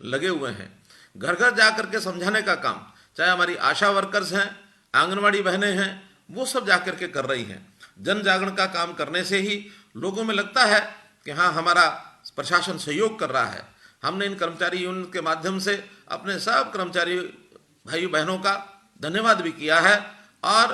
लगे हुए हैं। घर घर जा करके समझाने का काम, चाहे हमारी आशा वर्कर्स हैं, आंगनवाड़ी बहनें हैं, वो सब जा करके कर रही हैं। जन जागरण का काम करने से ही लोगों में लगता है कि हाँ, हमारा प्रशासन सहयोग कर रहा है। हमने इन कर्मचारी यूनियन के माध्यम से अपने सब कर्मचारी भाई बहनों का धन्यवाद भी किया है, और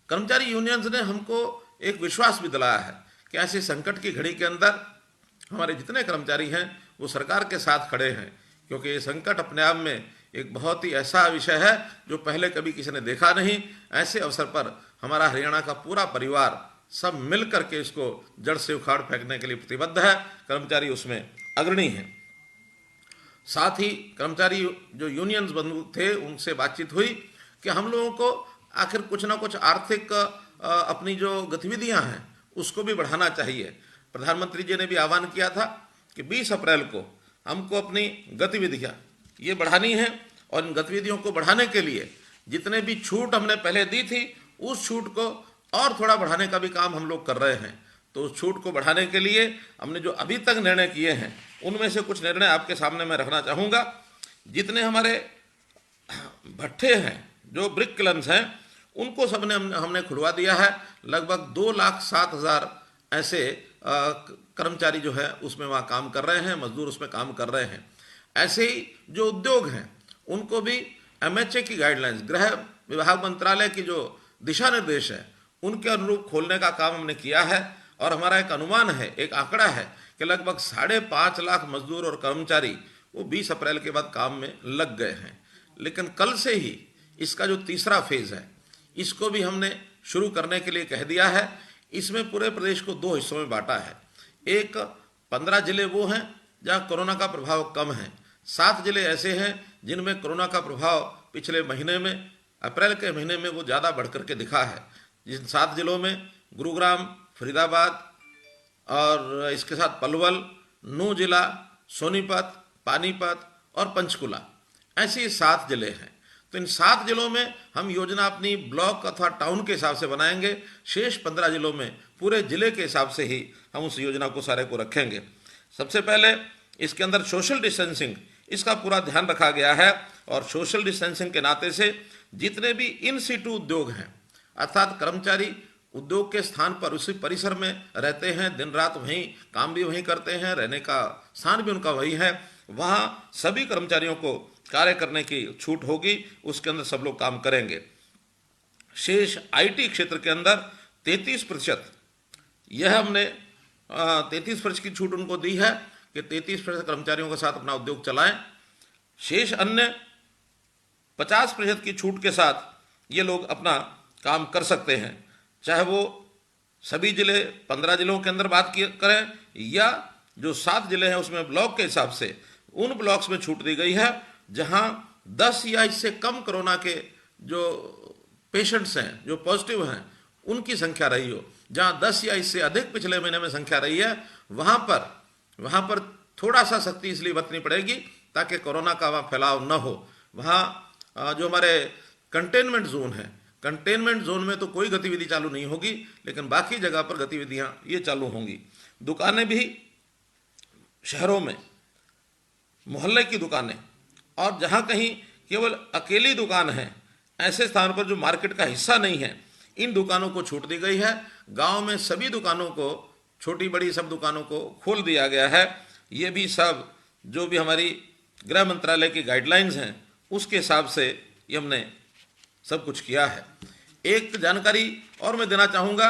कर्मचारी यूनियंस ने हमको एक विश्वास भी दिलाया है कि ऐसे संकट की घड़ी के अंदर हमारे जितने कर्मचारी हैं वो सरकार के साथ खड़े हैं, क्योंकि ये संकट अपने आप में एक बहुत ही ऐसा विषय है जो पहले कभी किसी ने देखा नहीं। ऐसे अवसर पर हमारा हरियाणा का पूरा परिवार सब मिल करके इसको जड़ से उखाड़ फेंकने के लिए प्रतिबद्ध है। कर्मचारी उसमें अग्रणी हैं। साथ ही कर्मचारी जो यूनियंस बंधु थे उनसे बातचीत हुई कि हम लोगों को आखिर कुछ ना कुछ आर्थिक अपनी जो गतिविधियां हैं उसको भी बढ़ाना चाहिए। प्रधानमंत्री जी ने भी आह्वान किया था कि 20 अप्रैल को हमको अपनी गतिविधियां ये बढ़ानी है, और इन गतिविधियों को बढ़ाने के लिए जितने भी छूट हमने पहले दी थी उस छूट को और थोड़ा बढ़ाने का भी काम हम लोग कर रहे हैं। तो उस छूट को बढ़ाने के लिए हमने जो अभी तक निर्णय किए हैं उनमें से कुछ निर्णय आपके सामने मैं रखना चाहूँगा। जितने हमारे भट्ठे हैं, जो ब्रिक किलन्स हैं, उनको सबने हमने खुलवा दिया है। लगभग 2,07,000 ऐसे कर्मचारी जो है उसमें वहाँ काम कर रहे हैं, मजदूर उसमें काम कर रहे हैं। ऐसे ही जो उद्योग हैं उनको भी MHA की गाइडलाइंस, गृह विभाग मंत्रालय की जो दिशा निर्देश है उनके अनुरूप खोलने का काम हमने किया है। और हमारा एक अनुमान है, एक आंकड़ा है कि लगभग 5.5 लाख मजदूर और कर्मचारी वो 20 अप्रैल के बाद काम में लग गए हैं। लेकिन कल से ही इसका जो तीसरा फेज है इसको भी हमने शुरू करने के लिए कह दिया है। इसमें पूरे प्रदेश को 2 हिस्सों में बांटा है। एक 15 जिले वो हैं जहाँ कोरोना का प्रभाव कम है, 7 जिले ऐसे हैं जिनमें कोरोना का प्रभाव पिछले महीने में, अप्रैल के महीने में वो ज़्यादा बढ़ करके दिखा है। जिन 7 जिलों में गुरुग्राम, फरीदाबाद और इसके साथ पलवल, नूह जिला, सोनीपत, पानीपत और पंचकुला, ऐसे 7 जिले हैं। तो इन 7 जिलों में हम योजना अपनी ब्लॉक अथवा टाउन के हिसाब से बनाएंगे। शेष 15 जिलों में पूरे जिले के हिसाब से ही हम उस योजना को सारे को रखेंगे। सबसे पहले इसके अंदर सोशल डिस्टेंसिंग, इसका पूरा ध्यान रखा गया है। और सोशल डिस्टेंसिंग के नाते से जितने भी इन सीटू उद्योग हैं, अर्थात कर्मचारी उद्योग के स्थान पर उसी परिसर में रहते हैं, दिन रात वहीं काम भी वहीं करते हैं, रहने का स्थान भी उनका वही है, वहाँ सभी कर्मचारियों को कार्य करने की छूट होगी, उसके अंदर सब लोग काम करेंगे। शेष IT क्षेत्र के अंदर 33%, यह हमने 33% की छूट उनको दी है कि 33% कर्मचारियों के साथ अपना उद्योग चलाएं। शेष अन्य 50% की छूट के साथ ये लोग अपना काम कर सकते हैं, चाहे वो सभी जिले 15 जिलों के अंदर बात करें या जो 7 जिले हैं उसमें ब्लॉक के हिसाब से उन ब्लॉक्स में छूट दी गई है जहां 10 या इससे कम कोरोना के जो पेशेंट्स हैं, जो पॉजिटिव हैं, उनकी संख्या रही हो। जहां 10 या इससे अधिक पिछले महीने में संख्या रही है वहां पर थोड़ा सा सख्ती इसलिए बरतनी पड़ेगी ताकि कोरोना का वहाँ फैलाव न हो। वहाँ जो हमारे कंटेनमेंट जोन है, कंटेनमेंट जोन में तो कोई गतिविधि चालू नहीं होगी, लेकिन बाकी जगह पर गतिविधियाँ ये चालू होंगी। दुकानें भी शहरों में, मोहल्ले की दुकानें और जहाँ कहीं केवल अकेली दुकान है, ऐसे स्थान पर जो मार्केट का हिस्सा नहीं है, इन दुकानों को छूट दी गई है। गांव में सभी दुकानों को, छोटी बड़ी सब दुकानों को खोल दिया गया है। ये भी सब जो भी हमारी गृह मंत्रालय की गाइडलाइंस हैं उसके हिसाब से ये हमने सब कुछ किया है। एक जानकारी और मैं देना चाहूँगा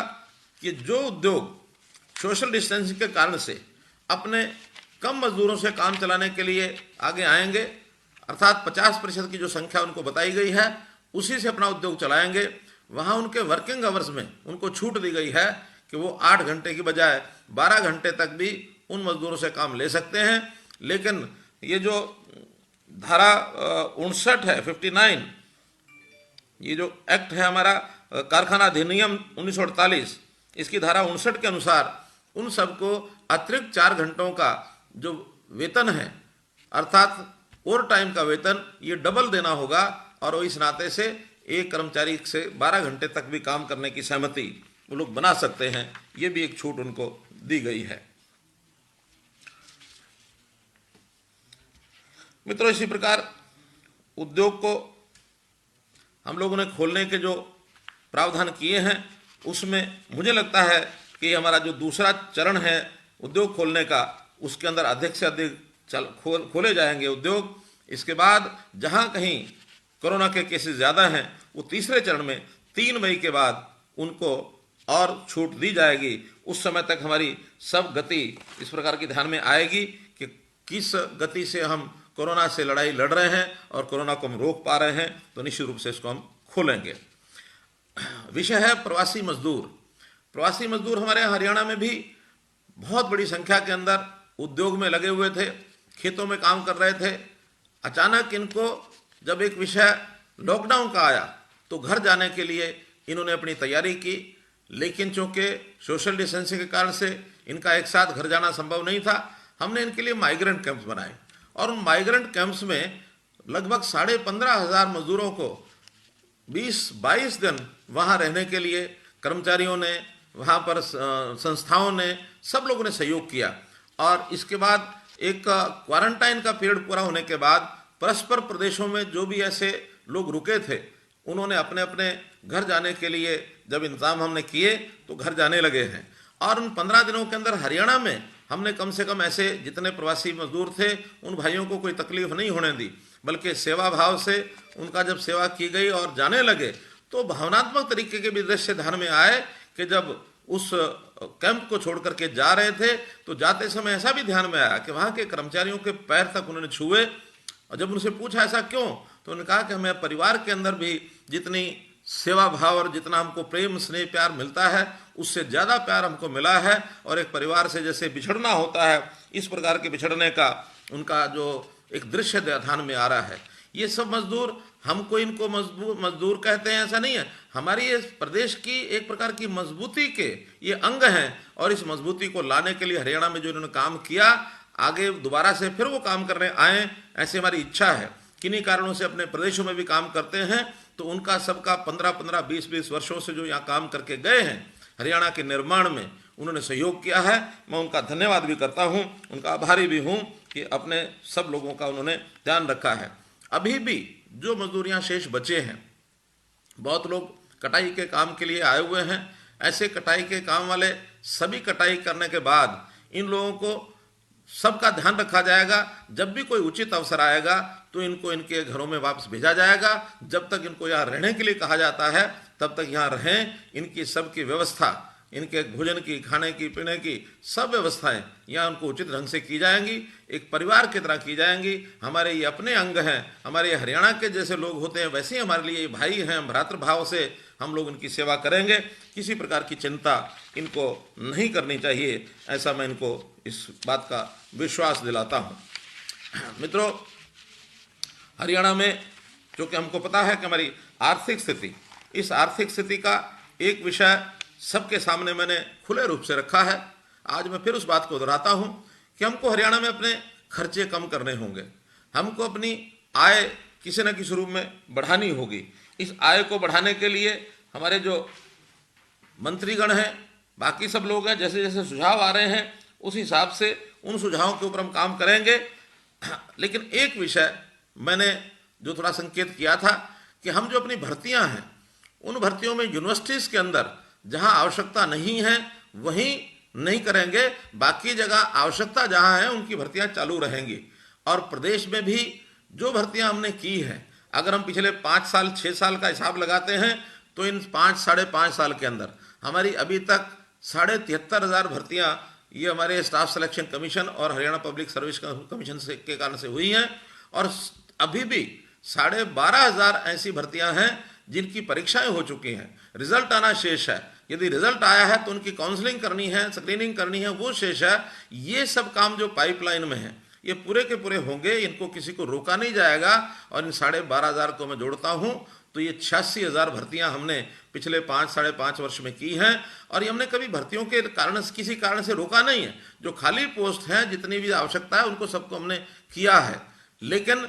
कि जो उद्योग सोशल डिस्टेंसिंग के कारण से अपने कम मजदूरों से काम चलाने के लिए आगे आएंगे, अर्थात 50% की जो संख्या उनको बताई गई है उसी से अपना उद्योग चलाएंगे, वहाँ उनके वर्किंग आवर्स में उनको छूट दी गई है कि वो 8 घंटे की बजाय 12 घंटे तक भी उन मजदूरों से काम ले सकते हैं। लेकिन ये जो धारा 59 है, 59, ये जो एक्ट है हमारा कारखाना अधिनियम 1948, इसकी धारा 59 के अनुसार उन सबको अतिरिक्त 4 घंटों का जो वेतन है, अर्थात ओवर टाइम का वेतन, ये डबल देना होगा। और इस नाते से एक कर्मचारी से 12 घंटे तक भी काम करने की सहमति वो लोग बना सकते हैं। ये भी एक छूट उनको दी गई है। मित्रों, इसी प्रकार उद्योग को हम लोगों ने खोलने के जो प्रावधान किए हैं, उसमें मुझे लगता है कि हमारा जो दूसरा चरण है उद्योग खोलने का, उसके अंदर अधिक से अधिक खोले जाएंगे उद्योग। इसके बाद जहां कहीं कोरोना के केसेस ज़्यादा हैं, वो तीसरे चरण में 3 मई के बाद उनको और छूट दी जाएगी। उस समय तक हमारी सब गति इस प्रकार की ध्यान में आएगी कि किस गति से हम कोरोना से लड़ाई लड़ रहे हैं और कोरोना को हम रोक पा रहे हैं, तो निश्चित रूप से इसको हम खोलेंगे। विषय है प्रवासी मजदूर। प्रवासी मजदूर हमारे हरियाणा में भी बहुत बड़ी संख्या के अंदर उद्योग में लगे हुए थे, खेतों में काम कर रहे थे। अचानक इनको जब एक विषय लॉकडाउन का आया तो घर जाने के लिए इन्होंने अपनी तैयारी की, लेकिन चूंकि सोशल डिस्टेंसिंग के कारण से इनका एक साथ घर जाना संभव नहीं था। हमने इनके लिए माइग्रेंट कैंप्स बनाए और उन माइग्रेंट कैंप्स में लगभग 15,500 मजदूरों को 20-22 दिन वहाँ रहने के लिए कर्मचारियों ने, वहाँ पर संस्थाओं ने, सब लोगों ने सहयोग किया। और इसके बाद एक क्वारंटाइन का पीरियड पूरा होने के बाद परस्पर प्रदेशों में जो भी ऐसे लोग रुके थे, उन्होंने अपने अपने घर जाने के लिए जब इंतजाम हमने किए तो घर जाने लगे हैं। और उन 15 दिनों के अंदर हरियाणा में हमने कम से कम ऐसे जितने प्रवासी मजदूर थे उन भाइयों को कोई तकलीफ नहीं होने दी, बल्कि सेवा भाव से उनका जब सेवा की गई और जाने लगे तो भावनात्मक तरीके के भी दृश्य ध्यान में आए कि जब उस कैंप को छोड़ करके जा रहे थे तो जाते समय ऐसा भी ध्यान में आया कि वहाँ के कर्मचारियों के पैर तक उन्होंने छुए। और जब उनसे पूछा ऐसा क्यों, तो उन्होंने कहा कि हमें परिवार के अंदर भी जितनी सेवा भाव और जितना हमको प्रेम स्नेह प्यार मिलता है उससे ज़्यादा प्यार हमको मिला है, और एक परिवार से जैसे बिछड़ना होता है इस प्रकार के बिछड़ने का उनका जो एक दृश्य ध्यान में आ रहा है। ये सब मजदूर, हमको इनको मजदूर कहते हैं ऐसा नहीं है, हमारी इस प्रदेश की एक प्रकार की मजबूती के ये अंग हैं। और इस मजबूती को लाने के लिए हरियाणा में जो इन्होंने काम किया, आगे दोबारा से फिर वो काम करने आए, ऐसी हमारी इच्छा है। किन्हीं कारणों से अपने प्रदेशों में भी काम करते हैं, तो उनका सबका 15-15, 20-20 वर्षों से जो यहाँ काम करके गए हैं हरियाणा के निर्माण में, उन्होंने सहयोग किया है। मैं उनका धन्यवाद भी करता हूँ, उनका आभारी भी हूँ कि अपने सब लोगों का उन्होंने ध्यान रखा है। अभी भी जो मजदूर यहाँ शेष बचे हैं, बहुत लोग कटाई के काम के लिए आए हुए हैं। ऐसे कटाई के काम वाले सभी कटाई करने के बाद इन लोगों को सबका ध्यान रखा जाएगा। जब भी कोई उचित अवसर आएगा तो इनको इनके घरों में वापस भेजा जाएगा। जब तक इनको यहाँ रहने के लिए कहा जाता है तब तक यहाँ रहें। इनकी सबकी व्यवस्था, इनके भोजन की, खाने की, पीने की सब व्यवस्थाएं यहाँ उनको उचित ढंग से की जाएंगी, एक परिवार की तरह की जाएंगी। हमारे ये अपने अंग हैं, हमारे हरियाणा के जैसे लोग होते हैं वैसे ही हमारे लिए ये भाई हैं। भ्रातृभाव से हम लोग उनकी सेवा करेंगे, किसी प्रकार की चिंता इनको नहीं करनी चाहिए, ऐसा मैं इनको इस बात का विश्वास दिलाता हूँ। मित्रों, हरियाणा में चूँकि हमको पता है कि हमारी आर्थिक स्थिति, इस आर्थिक स्थिति का एक विषय सबके सामने मैंने खुले रूप से रखा है। आज मैं फिर उस बात को दोहराता हूँ कि हमको हरियाणा में अपने खर्चे कम करने होंगे, हमको अपनी आय किसी न किसी रूप में बढ़ानी होगी। इस आय को बढ़ाने के लिए हमारे जो मंत्रीगण हैं, बाकी सब लोग हैं, जैसे जैसे सुझाव आ रहे हैं उस हिसाब से उन सुझावों के ऊपर हम काम करेंगे। लेकिन एक विषय मैंने जो थोड़ा संकेत किया था कि हम जो अपनी भर्तियां हैं, उन भर्तियों में यूनिवर्सिटीज़ के अंदर जहां आवश्यकता नहीं है वहीं नहीं करेंगे, बाकी जगह आवश्यकता जहां है उनकी भर्तियां चालू रहेंगी। और प्रदेश में भी जो भर्तियां हमने की हैं, अगर हम पिछले 5 साल 6 साल का हिसाब लगाते हैं तो इन 5-5.5 साल के अंदर हमारी अभी तक 73,500 भर्तियां ये हमारे स्टाफ सिलेक्शन कमीशन और हरियाणा पब्लिक सर्विस कमीशन से के कारण से हुई हैं। और अभी भी 12,500 ऐसी भर्तियां हैं जिनकी परीक्षाएं हो चुकी हैं, रिजल्ट आना शेष है। यदि रिजल्ट आया है तो उनकी काउंसलिंग करनी है, स्क्रीनिंग करनी है, वो शेष है। ये सब काम जो पाइपलाइन में है ये पूरे के पूरे होंगे, इनको किसी को रोका नहीं जाएगा। और इन 12,500 को मैं जोड़ता हूँ तो ये 86,000 भर्तियां हमने पिछले 5-5.5 वर्ष में की हैं। और ये हमने कभी भर्तियों के कारण किसी कारण से रोका नहीं है। जो खाली पोस्ट हैं, जितनी भी आवश्यकता है, उनको सबको हमने किया है। लेकिन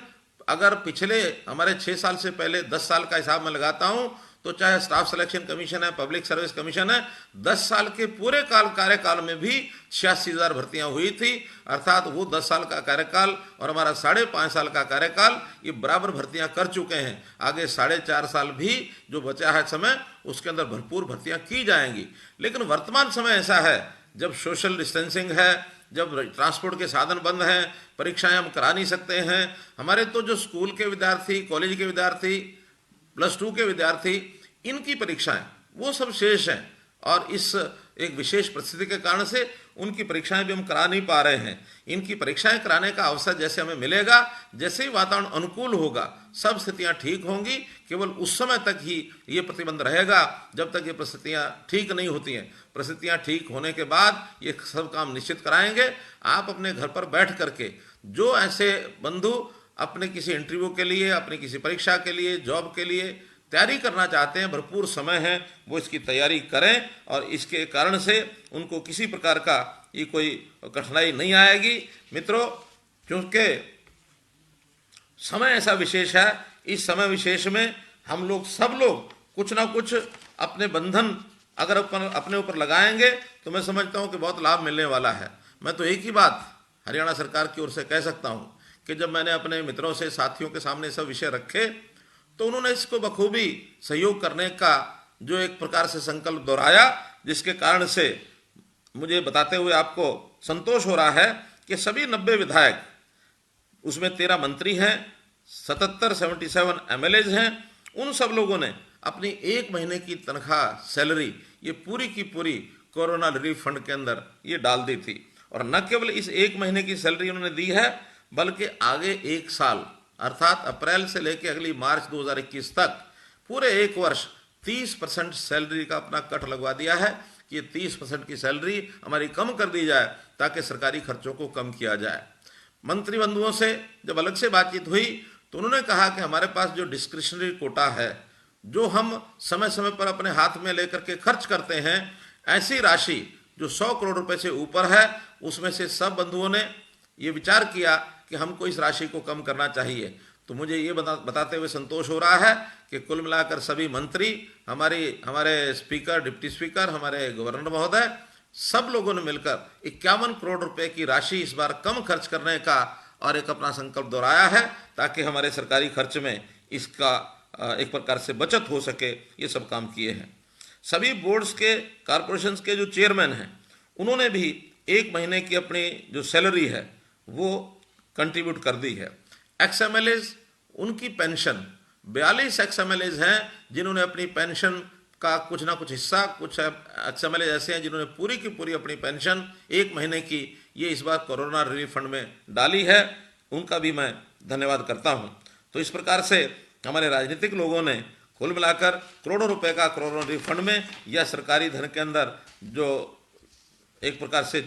अगर पिछले हमारे 6 साल से पहले 10 साल का हिसाब मैं लगाता हूँ तो चाहे स्टाफ सिलेक्शन कमीशन है, पब्लिक सर्विस कमीशन है, 10 साल के पूरे कार्यकाल में भी 86,000 भर्तियां हुई थी। अर्थात वो 10 साल का कार्यकाल और हमारा 5.5 साल का कार्यकाल, ये बराबर भर्तियां कर चुके हैं। आगे 4.5 साल भी जो बचा है समय, उसके अंदर भरपूर भर्तियां की जाएंगी। लेकिन वर्तमान समय ऐसा है, जब सोशल डिस्टेंसिंग है, जब ट्रांसपोर्ट के साधन बंद हैं, परीक्षाएं हम करा नहीं सकते हैं। हमारे तो जो स्कूल के विद्यार्थी, कॉलेज के विद्यार्थी, +2 के विद्यार्थी, इनकी परीक्षाएं वो सब शेष हैं और इस एक विशेष परिस्थिति के कारण से उनकी परीक्षाएं भी हम करा नहीं पा रहे हैं। इनकी परीक्षाएं कराने का अवसर जैसे हमें मिलेगा, जैसे ही वातावरण अनुकूल होगा, सब स्थितियां ठीक होंगी। केवल उस समय तक ही ये प्रतिबंध रहेगा जब तक ये परिस्थितियां ठीक नहीं होती हैं। परिस्थितियां ठीक होने के बाद ये सब काम निश्चित कराएंगे। आप अपने घर पर बैठ करके, जो ऐसे बंधु अपने किसी इंटरव्यू के लिए, अपनी किसी परीक्षा के लिए, जॉब के लिए तैयारी करना चाहते हैं, भरपूर समय है, वो इसकी तैयारी करें और इसके कारण से उनको किसी प्रकार का ये कोई कठिनाई नहीं आएगी। मित्रों, क्योंकि समय ऐसा विशेष है, इस समय विशेष में हम लोग, सब लोग कुछ ना कुछ अपने बंधन अगर अपने ऊपर लगाएंगे तो मैं समझता हूँ कि बहुत लाभ मिलने वाला है। मैं तो एक ही बात हरियाणा सरकार की ओर से कह सकता हूँ कि जब मैंने अपने मित्रों से, साथियों के सामने सब विषय रखे तो उन्होंने इसको बखूबी सहयोग करने का जो एक प्रकार से संकल्प दोहराया, जिसके कारण से मुझे बताते हुए आपको संतोष हो रहा है कि सभी 90 विधायक, उसमें 13 मंत्री हैं, 77 MLAs हैं, उन सब लोगों ने अपनी 1 महीने की तनख्वाह, सैलरी, ये पूरी की पूरी कोरोना रिलीफ फंड के अंदर ये डाल दी थी। और न केवल इस 1 महीने की सैलरी उन्होंने दी है, बल्कि आगे 1 साल अर्थात अप्रैल से लेकर अगली मार्च 2021 तक पूरे 1 वर्ष 30% सैलरी का अपना कट लगवा दिया है कि ये 30% की सैलरी हमारी कम कर दी जाए ताकि सरकारी खर्चों को कम किया जाए। मंत्री बंधुओं से जब अलग से बातचीत हुई तो उन्होंने कहा कि हमारे पास जो डिस्क्रिशनरी कोटा है, जो हम समय समय पर अपने हाथ में लेकर के खर्च करते हैं, ऐसी राशि जो 100 करोड़ रुपए से ऊपर है, उसमें से सब बंधुओं ने ये विचार किया कि हमको इस राशि को कम करना चाहिए। तो मुझे ये बताते हुए संतोष हो रहा है कि कुल मिलाकर सभी मंत्री, हमारे स्पीकर, डिप्टी स्पीकर, हमारे गवर्नर महोदय, सब लोगों ने मिलकर 51 करोड़ रुपए की राशि इस बार कम खर्च करने का और एक अपना संकल्प दोहराया है, ताकि हमारे सरकारी खर्च में इसका एक प्रकार से बचत हो सके। ये सब काम किए हैं। सभी बोर्ड्स के, कॉरपोरेशंस के जो चेयरमैन हैं, उन्होंने भी 1 महीने की अपनी जो सैलरी है वो कंट्रीब्यूट कर दी है। XMLAs, उनकी पेंशन, 42 XMLAs हैं जिन्होंने अपनी पेंशन का कुछ ना कुछ हिस्सा, कुछ XMLAs ऐसे हैं जिन्होंने पूरी की पूरी अपनी पेंशन 1 महीने की ये इस बार कोरोना रिलीफ फंड में डाली है। उनका भी मैं धन्यवाद करता हूँ। तो इस प्रकार से हमारे राजनीतिक लोगों ने कुल मिलाकर करोड़ों रुपए का कोरोना रिलीफ फंड में या सरकारी धन के अंदर जो एक प्रकार से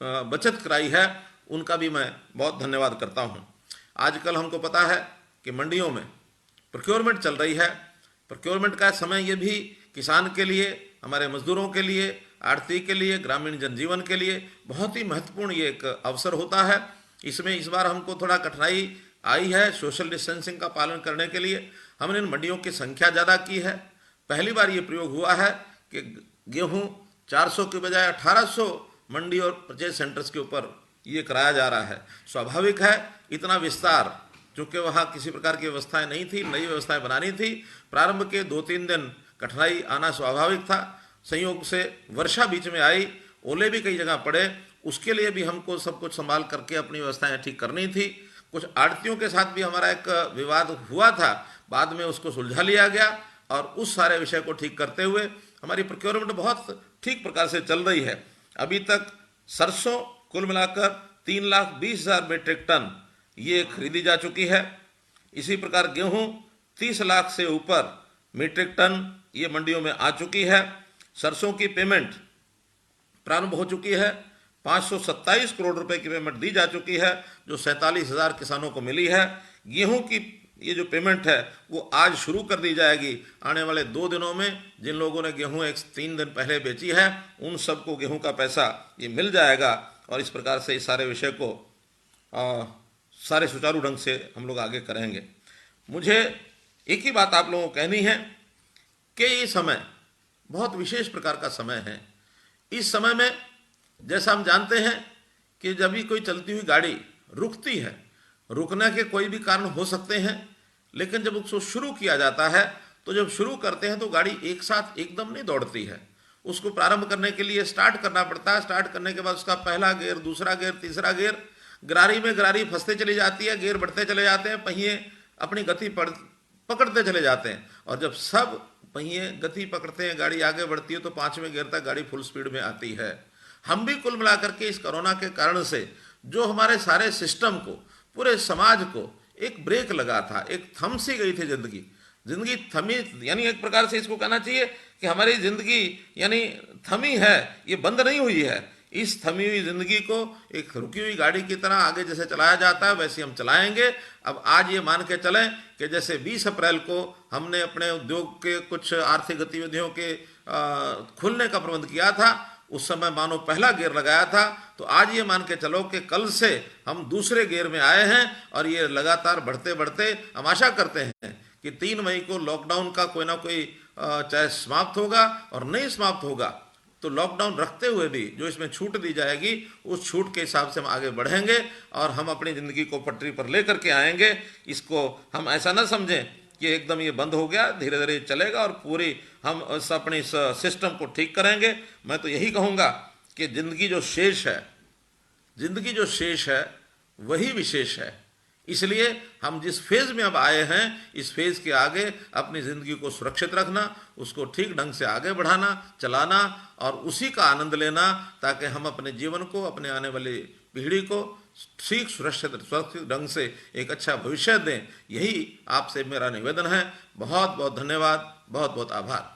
बचत कराई है, उनका भी मैं बहुत धन्यवाद करता हूं। आजकल हमको पता है कि मंडियों में प्रोक्योरमेंट चल रही है। प्रोक्योरमेंट का समय ये भी किसान के लिए, हमारे मजदूरों के लिए, आढ़ती के लिए, ग्रामीण जनजीवन के लिए बहुत ही महत्वपूर्ण ये एक अवसर होता है। इसमें इस बार हमको थोड़ा कठिनाई आई है सोशल डिस्टेंसिंग का पालन करने के लिए। हमने इन मंडियों की संख्या ज़्यादा की है। पहली बार ये प्रयोग हुआ है कि गेहूँ 400 के बजाय 1800 मंडी और परचेज सेंटर्स के ऊपर ये कराया जा रहा है। स्वाभाविक है, इतना विस्तार, चूँकि वहाँ किसी प्रकार की व्यवस्थाएं नहीं थी, नई व्यवस्थाएं बनानी थी। प्रारंभ के 2-3 दिन कठिनाई आना स्वाभाविक था। संयोग से वर्षा बीच में आई, ओले भी कई जगह पड़े, उसके लिए भी हमको सब कुछ संभाल करके अपनी व्यवस्थाएं ठीक करनी थी। कुछ आड़तियों के साथ भी हमारा एक विवाद हुआ था, बाद में उसको सुलझा लिया गया और उस सारे विषय को ठीक करते हुए हमारी प्रोक्योरमेंट बहुत ठीक प्रकार से चल रही है। अभी तक सरसों कुल मिलाकर 3,20,000 मीट्रिक टन ये खरीदी जा चुकी है। इसी प्रकार गेहूं 30 लाख से ऊपर मीट्रिक टन ये मंडियों में आ चुकी है। सरसों की पेमेंट प्रारंभ हो चुकी है। 527 करोड़ रुपए की पेमेंट दी जा चुकी है, जो 47,000 किसानों को मिली है। गेहूं की ये जो पेमेंट है वो आज शुरू कर दी जाएगी। आने वाले 2 दिनों में जिन लोगों ने गेहूं 3 दिन पहले बेची है, उन सबको गेहूं का पैसा ये मिल जाएगा। और इस प्रकार से इस सारे विषय को सारे सुचारू ढंग से हम लोग आगे करेंगे। मुझे एक ही बात आप लोगों को कहनी है कि ये समय बहुत विशेष प्रकार का समय है। इस समय में जैसा हम जानते हैं कि जब भी कोई चलती हुई गाड़ी रुकती है, रुकने के कोई भी कारण हो सकते हैं, लेकिन जब उसको शुरू किया जाता है तो जब शुरू करते हैं तो गाड़ी एक साथ एकदम नहीं दौड़ती है। उसको प्रारंभ करने के लिए स्टार्ट करना पड़ता है। स्टार्ट करने के बाद उसका पहला गियर, दूसरा गियर, तीसरा गियर, गरारी में गरारी फंसते चली जाती है, गियर बढ़ते चले जाते हैं, पहिए अपनी गति पकड़ते चले जाते हैं, और जब सब पहिए गति पकड़ते हैं, गाड़ी आगे बढ़ती है, तो 5वें गियर तक गाड़ी फुल स्पीड में आती है। हम भी कुल मिलाकर के इस कोरोना के कारण से जो हमारे सारे सिस्टम को, पूरे समाज को एक ब्रेक लगा था, एक थम सी गई थी जिंदगी। जिंदगी थमी, यानी एक प्रकार से इसको कहना चाहिए कि हमारी जिंदगी यानी थमी है, ये बंद नहीं हुई है। इस थमी हुई जिंदगी को एक रुकी हुई गाड़ी की तरह आगे जैसे चलाया जाता है वैसे हम चलाएंगे। अब आज ये मान के चलें कि जैसे 20 अप्रैल को हमने अपने उद्योग के कुछ आर्थिक गतिविधियों के खुलने का प्रबंध किया था, उस समय मानो पहला गियर लगाया था, तो आज ये मान के चलो कि कल से हम दूसरे गियर में आए हैं, और ये लगातार बढ़ते बढ़ते हम आशा करते हैं कि 3 मई को लॉकडाउन का कोई ना कोई चाहे समाप्त होगा और नहीं समाप्त होगा तो लॉकडाउन रखते हुए भी जो इसमें छूट दी जाएगी उस छूट के हिसाब से हम आगे बढ़ेंगे और हम अपनी ज़िंदगी को पटरी पर लेकर के आएंगे। इसको हम ऐसा ना समझें कि एकदम ये बंद हो गया, धीरे धीरे चलेगा और पूरी हम अपने इस सिस्टम को ठीक करेंगे। मैं तो यही कहूँगा कि ज़िंदगी जो शेष है, ज़िंदगी जो शेष है वही विशेष है। इसलिए हम जिस फेज़ में अब आए हैं, इस फेज़ के आगे अपनी ज़िंदगी को सुरक्षित रखना, उसको ठीक ढंग से आगे बढ़ाना, चलाना और उसी का आनंद लेना, ताकि हम अपने जीवन को, अपने आने वाली पीढ़ी को ठीक सुरक्षित ढंग से एक अच्छा भविष्य दें। यही आपसे मेरा निवेदन है। बहुत बहुत धन्यवाद, बहुत बहुत आभार।